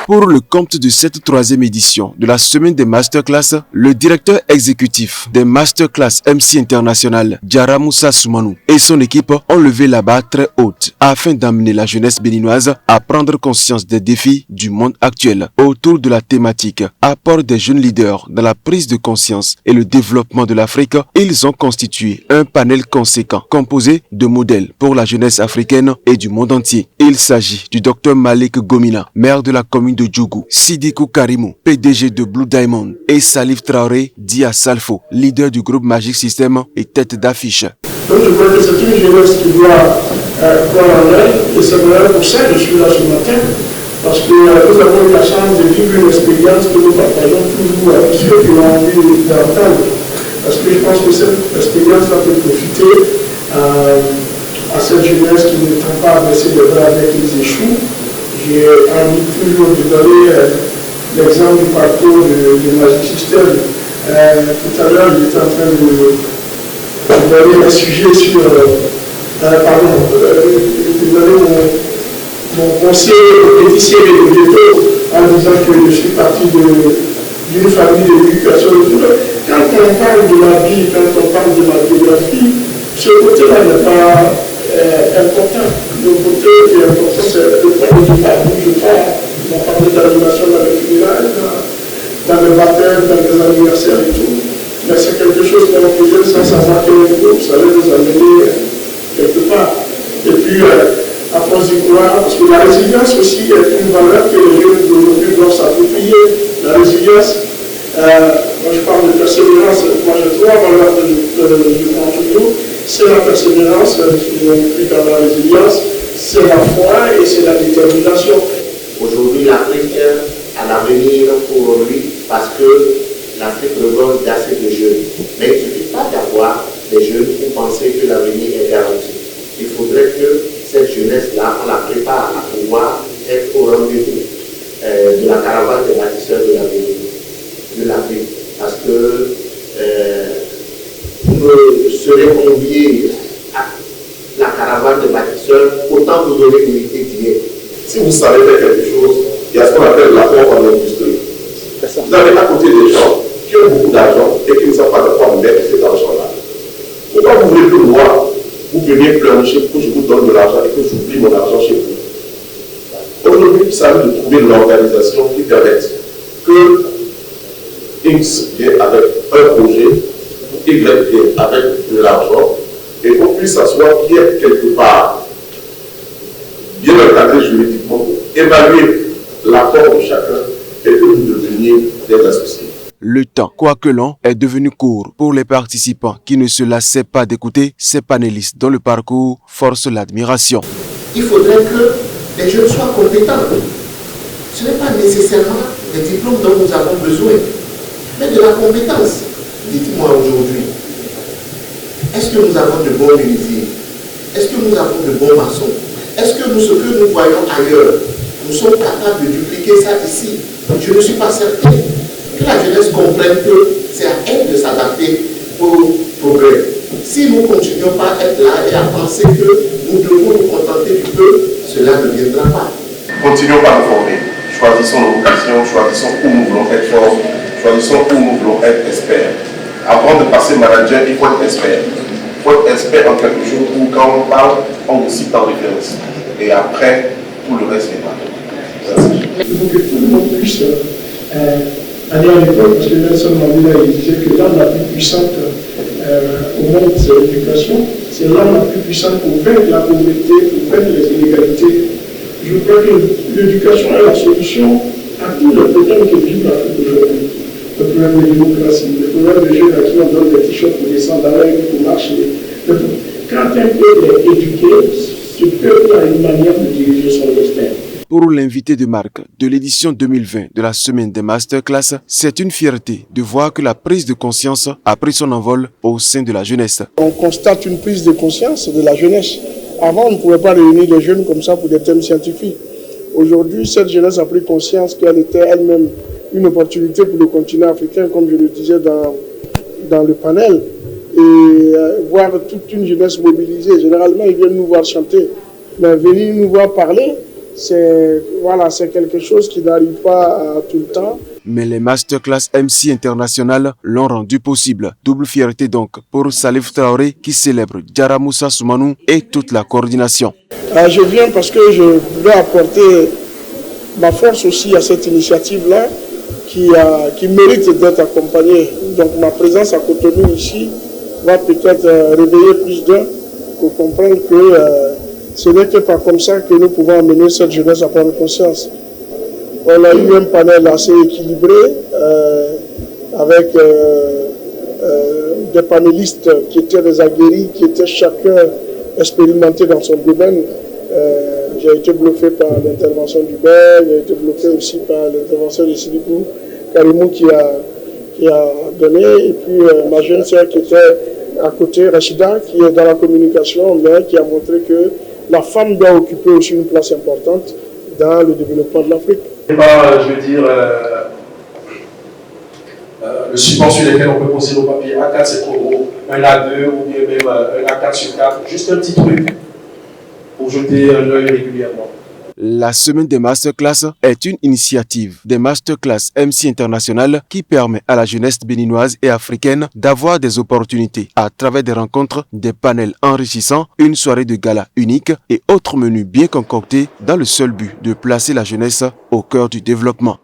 Pour le compte de cette troisième édition de la semaine des masterclass, le directeur exécutif des masterclass MC International, Diarra Moussa Soumanou, et son équipe ont levé la barre très haute afin d'amener la jeunesse béninoise à prendre conscience des défis du monde actuel autour de la thématique apport des jeunes leaders dans la prise de conscience et le développement de l'Afrique. Ils ont constitué un panel conséquent composé de modèles pour la jeunesse africaine et du monde entier. Il s'agit du Dr Malik Gomina, maire de la commune de Djougou, Sidikou Karimou, PDG de Blue Diamond, et Salif Traoré, dit à Salfo, leader du groupe Magic System et tête d'affiche. Donc je crois que c'est une jeunesse qui doit prendre en aide, et c'est vraiment pour ça que je suis là ce matin, parce que nous avons eu la chance de vivre une expérience que nous partageons toujours avec ceux qui ont envie d'entendre, parce que je pense que cette expérience-là peut profiter à cette jeunesse qui ne tend pas à baisser les bras avec les échoues. J'ai envie toujours de donner l'exemple du parcours du Magic System. Tout à l'heure, j'étais en train de donner un sujet sur, de donner mon conseil au pâtissier de Vieto en disant que je suis parti d'une famille d'éducation. Quand on parle de ma vie, quand on parle de ma biographie, ce côté-là n'est pas important. Le côté qui est important, c'est le point de départ où je pars. On parle d'animation dans les funérailles, dans les baptêmes, dans les anniversaires et tout. Mais c'est quelque chose qu'on faisait sans savoir quel groupe, ça allait nous amener quelque part. Et puis, à force d'y croire, parce que la résilience aussi est une valeur que les jeunes d'aujourd'hui doivent s'approprier. La résilience, moi je parle de persévérance, moi j'ai trois valeurs du prends toujours. C'est la persévérance, je m'implique dans la résilience, c'est la foi et c'est la détermination. Aujourd'hui, l'Afrique a l'avenir pour lui parce que l'Afrique regorge d'assez de jeunes. Mais il ne suffit pas d'avoir des jeunes pour penser que l'avenir est garanti. Il faudrait que cette jeunesse-là, on la prépare à pouvoir être au rendez-vous de la caravane des bâtisseurs de l'avenir, de l'Afrique. Parce que vous serez conviés à la caravane des bâtisseurs, autant vous aurez mérité d'y être. Si vous savez faire quelque chose, il y a ce qu'on appelle l'apport en industrie. Vous avez à côté des gens qui ont beaucoup d'argent et qui ne savent pas de quoi mettre cet argent-là. Pourquoi vous voulez que moi, vous veniez pleurnicher pour que je vous donne de l'argent et que j'oublie mon argent chez vous? Aujourd'hui, il s'agit de trouver l'organisation qui permette que X vienne avec un projet, Y vienne avec de l'argent, et qu'on puisse s'asseoir bien quelque part, bien encadré juridiquement, pour évaluer l'apport de chacun et que vous deveniez des associés. Le temps, quoique long, est devenu court pour les participants qui ne se lassaient pas d'écouter ces panélistes dont le parcours force l'admiration. Il faudrait que les jeunes soient compétents. Ce n'est pas nécessairement des diplômes dont nous avons besoin, mais de la compétence. Dites-moi aujourd'hui, est-ce que nous avons de bons menuisiers? Est-ce que nous avons de bons maçons? Est-ce que ce que nous voyons ailleurs, nous sommes capables de dupliquer ça ici? Je ne suis pas certain que la jeunesse comprenne que c'est à elle de s'adapter au progrès. Si nous ne continuons pas à être là et à penser que nous devons nous contenter du peu, cela ne viendra pas. Continuons par nous former. Choisissons nos vocations, choisissons où nous voulons être forts, choisissons où nous voulons être experts. Avant de passer manager, il faut être expert. Il faut être expert en quelque chose où quand on parle, on vous cite en référence. Et après, tout le reste est pas. Merci. Il faut que tout le monde puisse aller à l'école, parce que Nelson Mandela disait que l'arme la plus puissante au monde, c'est l'éducation. C'est l'arme la plus puissante pour vaincre la pauvreté, pour vaincre les inégalités. Je crois que l'éducation est la solution à tous les problèmes que vit l'Afrique aujourd'hui. Le problème de démocratie, le problème de jeunes à qui on donne des t-shirts pour descendre dans la rue pour marcher. Quand un peuple est éduqué, ce peuple a une manière de diriger son destin. Pour l'invité de marque de l'édition 2020 de la semaine des masterclass, c'est une fierté de voir que la prise de conscience a pris son envol au sein de la jeunesse. On constate une prise de conscience de la jeunesse. Avant, on ne pouvait pas réunir des jeunes comme ça pour des thèmes scientifiques. Aujourd'hui, cette jeunesse a pris conscience qu'elle était elle-même une opportunité pour le continent africain, comme je le disais dans le panel, et voir toute une jeunesse mobilisée. Généralement, ils viennent nous voir chanter, mais venir nous voir parler, c'est quelque chose qui n'arrive pas tout le temps. Mais les masterclass MC internationales l'ont rendu possible. Double fierté donc pour Salif Traoré qui célèbre Diarra Moussa Soumanou et toute la coordination. Je viens parce que je veux apporter ma force aussi à cette initiative-là qui mérite d'être accompagnée. Donc ma présence à Cotonou ici va peut-être réveiller plus d'un pour comprendre que ce n'est que pas comme ça que nous pouvons amener cette jeunesse à prendre conscience. On a eu un panel assez équilibré avec des panélistes qui étaient des aguerris, qui étaient chacun expérimenté dans son domaine. J'ai été bluffé par l'intervention du maire, j'ai été bluffé aussi par l'intervention de Sidibou Karimou qui a donné, et puis ma jeune sœur qui était à côté, Rachida, qui est dans la communication, mais qui a montré que la femme doit occuper aussi une place importante dans le développement de l'Afrique. Je veux dire, le support sur lequel on peut poser nos papiers A4 c'est trop gros, un A2 ou bien même un A4 sur 4, juste un petit truc pour jeter l'œil régulièrement. La semaine des masterclass est une initiative des masterclass MC International qui permet à la jeunesse béninoise et africaine d'avoir des opportunités à travers des rencontres, des panels enrichissants, une soirée de gala unique et autres menus bien concoctés dans le seul but de placer la jeunesse au cœur du développement.